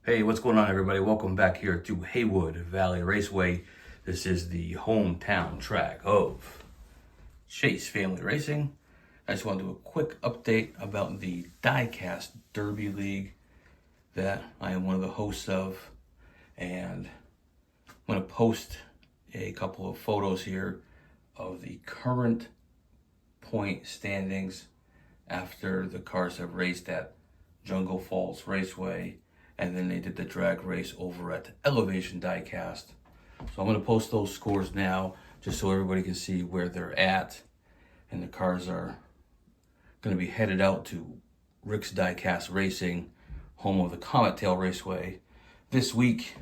Hey, what's going on, everybody? Welcome back here to Haywood Valley Raceway. This is the hometown track of Chase Family Racing. I just want to do a quick update about the Diecast Derby League that I am one of the hosts of. And I'm going to post a couple of photos here of the current point standings after the cars have raced at Jungle Falls Raceway, and then they did the drag race over at Elevation Diecast. So I'm going to post those scores now just so everybody can see where they're at. And the cars are going to be headed out to Rick's Diecast Racing, home of the Comet Tail Raceway, this week.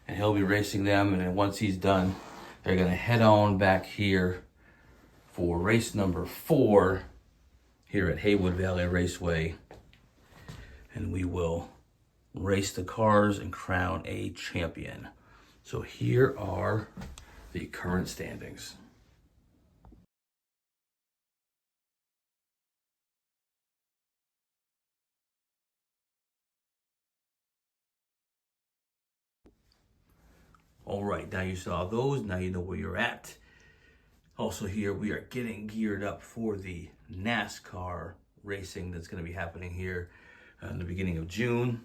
And he'll be racing them. And then once he's done, they're going to head on back here for race number 4 here at Haywood Valley Raceway. And we will race the cars and crown a champion. So here are the current standings. All right, now you saw those, now you know where you're at. Also here, we are getting geared up for the NASCAR racing that's going to be happening here in the beginning of June.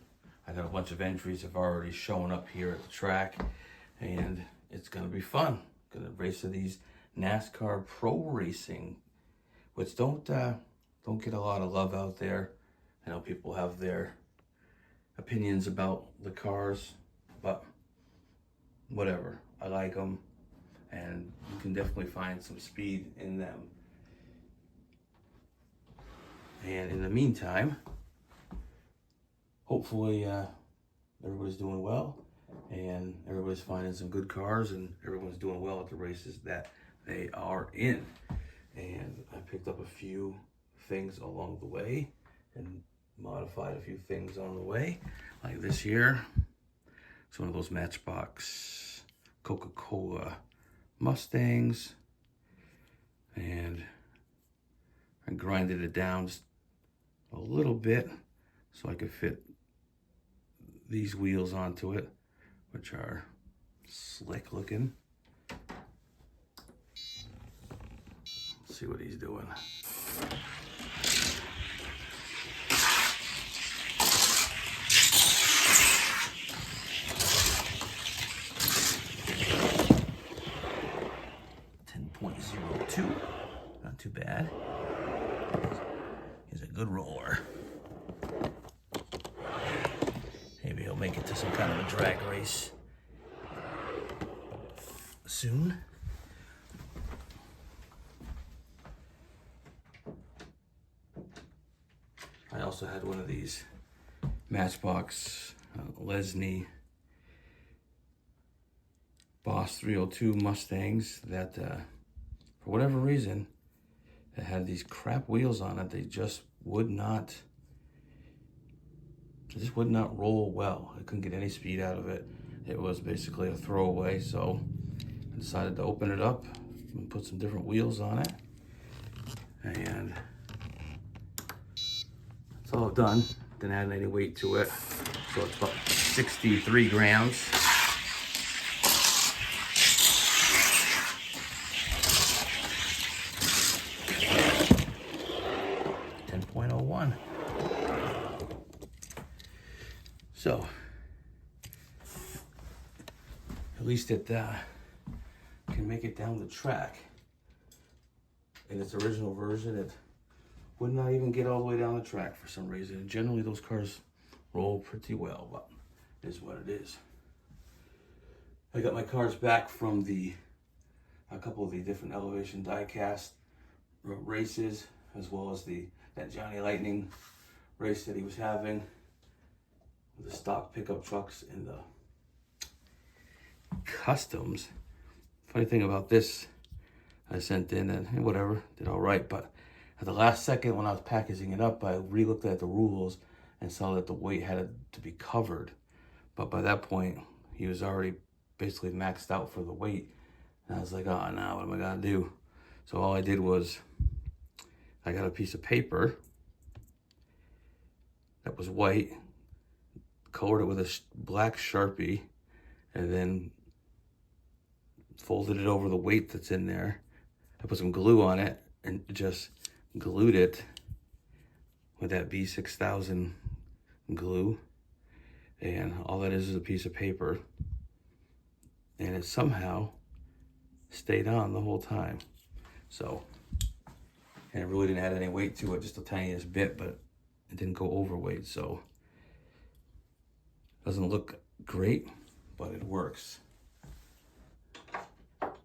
I got a bunch of entries have already shown up here at the track, and it's going to be fun. Going to race to these NASCAR Pro Racing, which don't get a lot of love out there. I know people have their opinions about the cars, but whatever. I like them, and you can definitely find some speed in them. And in the meantime, hopefully everybody's doing well and everybody's finding some good cars and everyone's doing well at the races that they are in. And I picked up a few things along the way and modified a few things on the way. Like this here, it's one of those Matchbox Coca-Cola Mustangs, and I grinded it down just a little bit so I could fit these wheels onto it, which are slick looking. Let's see what he's doing. Not too bad. He's a good roller. Maybe he'll make it to some kind of a drag race soon. I also had one of these Matchbox Lesney Boss 302 Mustangs that for whatever reason, it had these crap wheels on it. They just would not roll well. I couldn't get any speed out of it. It was basically a throwaway, so I decided to open it up and put some different wheels on it. And that's all I've done. Didn't add any weight to it. So it's about 63 grams. So, at least it can make it down the track. In its original version, it would not even get all the way down the track for some reason. And generally, those cars roll pretty well, but it is what it is. I got my cars back from a couple of the different Elevation Diecast races, as well as that Johnny Lightning race that he was having. The stock pickup trucks and the customs. Funny thing about this, I sent in and whatever, did all right, but at the last second when I was packaging it up, I re-looked at the rules and saw that the weight had to be covered. But by that point, he was already basically maxed out for the weight. And I was like, oh no, what am I gonna do? So all I did was, I got a piece of paper that was white, colored it with a black Sharpie, and then folded it over the weight that's in there. I put some glue on it and just glued it with that B6000 glue. And all that is a piece of paper. And it somehow stayed on the whole time. So, and it really didn't add any weight to it, just the tiniest bit, but it didn't go overweight. So, doesn't look great, but it works. I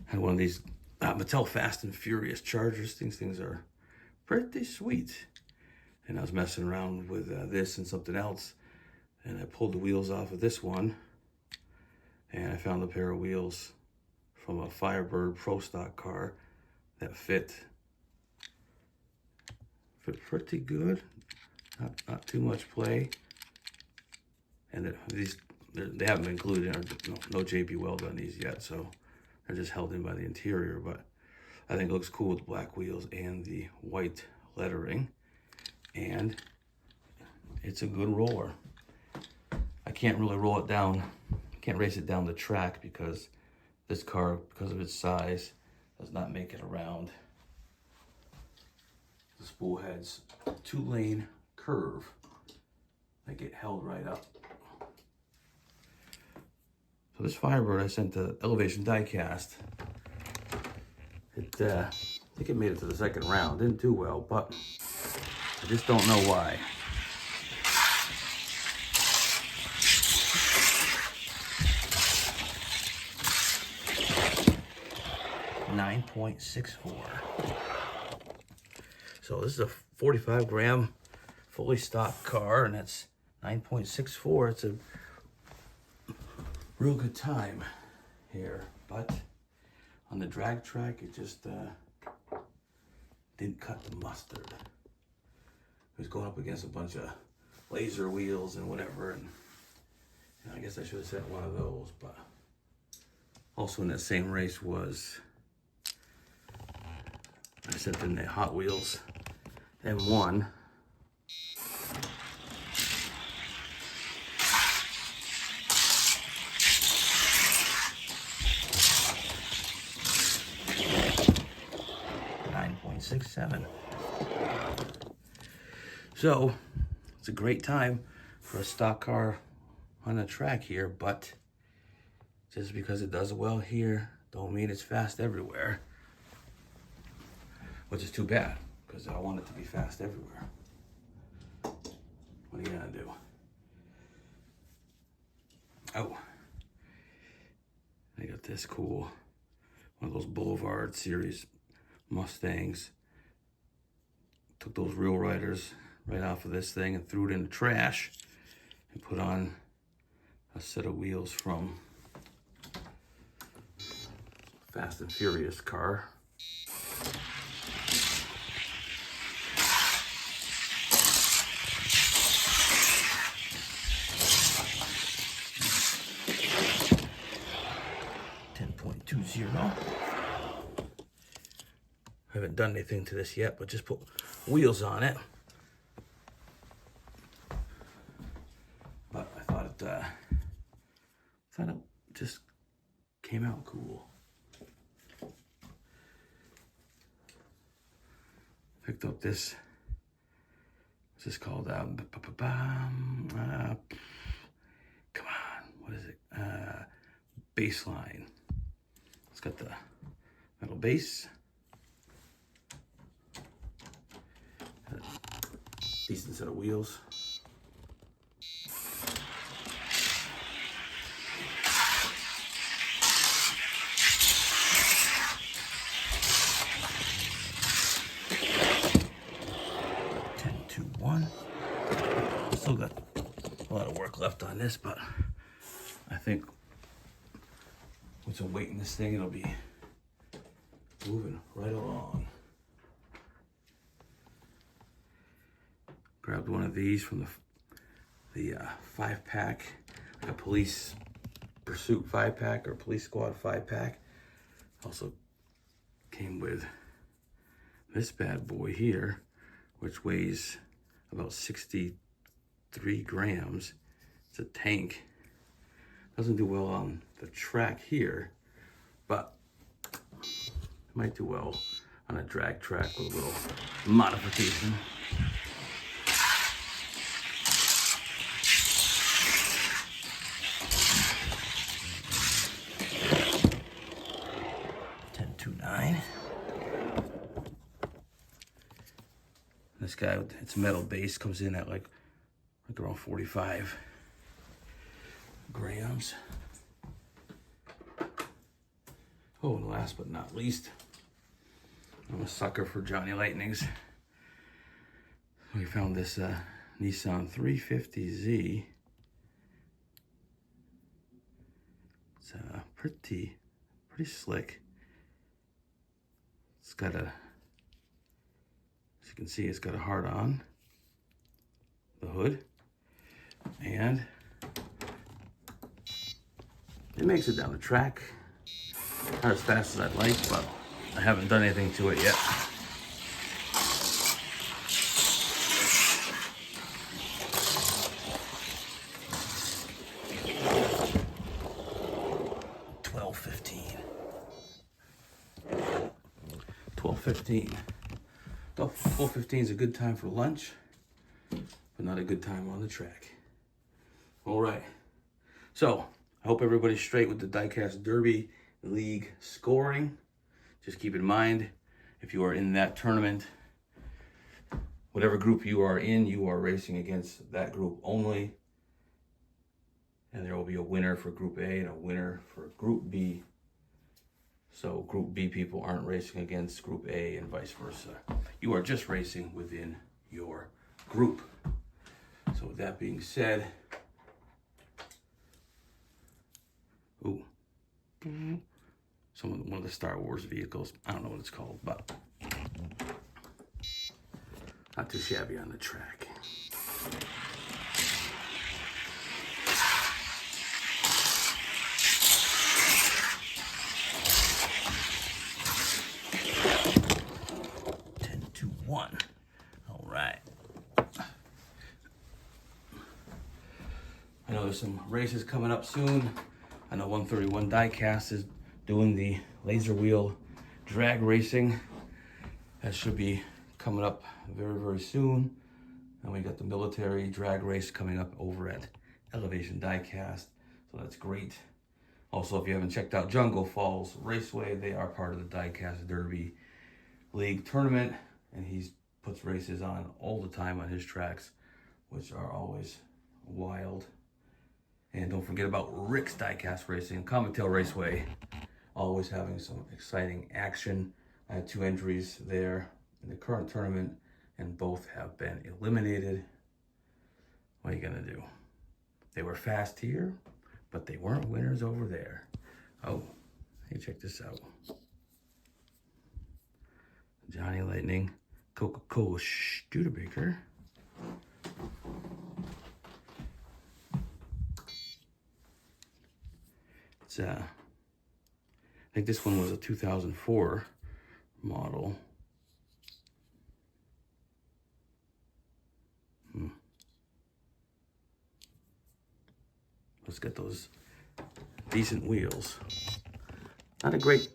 had one of these Mattel Fast and Furious Chargers. These things are pretty sweet. And I was messing around with this and something else, and I pulled the wheels off of this one, and I found a pair of wheels from a Firebird Pro Stock car that fit pretty good. Not too much play. And they haven't been glued in, or no JB Weld on these yet, so they're just held in by the interior. But I think it looks cool with the black wheels and the white lettering. And it's a good roller. I can't really roll it down, can't race it down the track because this car, because of its size, does not make it around the spool head's 2-lane curve. They get held right up. So this Firebird I sent to Elevation Diecast. I think it made it to the second round. Didn't do well, but I just don't know why. .64. So this is a 45 gram fully stocked car, and that's 9.64. It's a real good time here, but on the drag track it just didn't cut the mustard. It was going up against a bunch of laser wheels and whatever, and I guess I should have sent one of those. But also in that same race was, I sent in the Hot Wheels M1. .67. So it's a great time for a stock car on the track here, but just because it does well here don't mean it's fast everywhere, which is too bad because I want it to be fast everywhere. What are you gonna do? Oh, I got this cool, one of those Boulevard Series Mustangs. Took those Real Riders right off of this thing and threw it in the trash and put on a set of wheels from Fast and Furious car. .20. I haven't done anything to this yet, but just put wheels on it. But I thought it just came out cool. Picked up this. What's this called? Come on, what is it? Baseline. It's got the metal base. Decent set of wheels. Still got a lot of work left on this, but I think with some weight in this thing, it'll be moving right along. Grabbed one of these from the 5-pack, like a police pursuit 5-pack or police squad 5-pack. Also came with this bad boy here, which weighs about 63 grams. It's a tank. Doesn't do well on the track here, but it might do well on a drag track with a little modification. This guy with its metal base comes in at like around 45 grams. Oh, and last but not least, I'm a sucker for Johnny Lightnings. We found this Nissan 350Z. It's pretty slick. It's got a, as you can see, it's got a heart on the hood, and it makes it down the track. Not as fast as I'd like, but I haven't done anything to it yet. $12.15. 12:15 is a good time for lunch, but not a good time on the track. All right. So I hope everybody's straight with the Diecast Derby League scoring. Just keep in mind, if you are in that tournament, whatever group you are in, you are racing against that group only. And there will be a winner for Group A and a winner for Group B. So Group B people aren't racing against Group A and vice versa. You are just racing within your group. So with that being said, ooh, one of the Star Wars vehicles. I don't know what it's called, but not too shabby on the track. All right. I know there's some races coming up soon. I know 131 Diecast is doing the laser wheel drag racing. That should be coming up very soon. And we got the military drag race coming up over at Elevation Diecast. So that's great. Also, if you haven't checked out Jungle Falls Raceway, they are part of the Diecast Derby League tournament. And he puts races on all the time on his tracks, which are always wild. And don't forget about Rick's Diecast Racing, Comet-Tail Raceway, always having some exciting action. I had 2 entries there in the current tournament, and both have been eliminated. What are you gonna do? They were fast here, but they weren't winners over there. Oh, hey, check this out. Johnny Lightning Coca-Cola Studebaker. It's I think this one was a 2004 model. Let's get those decent wheels. Not a great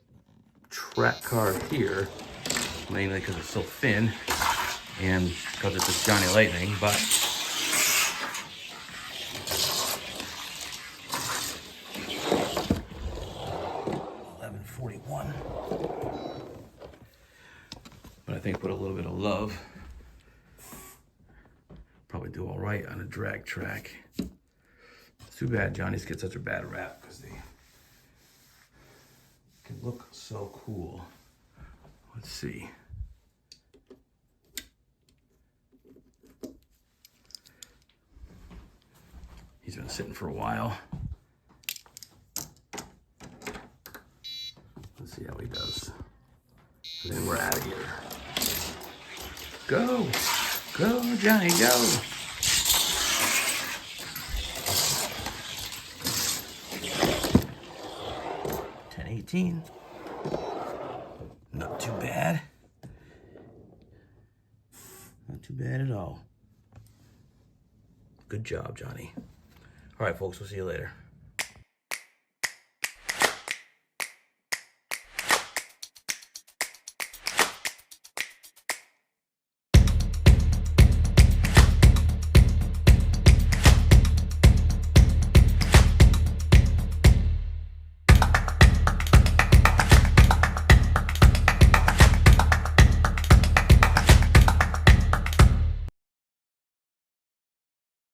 track car here, mainly because it's so thin and because it's a Johnny Lightning, but $11.41. But I think with a little bit of love, probably do all right on a drag track. It's too bad Johnny's get such a bad rap because they can look so cool. Let's see. He's been sitting for a while. Let's see how he does. And then we're out of here. Go! Go, Johnny, go! $10.18. Not too bad. Not too bad at all. Good job, Johnny. All right, folks, we'll see you later.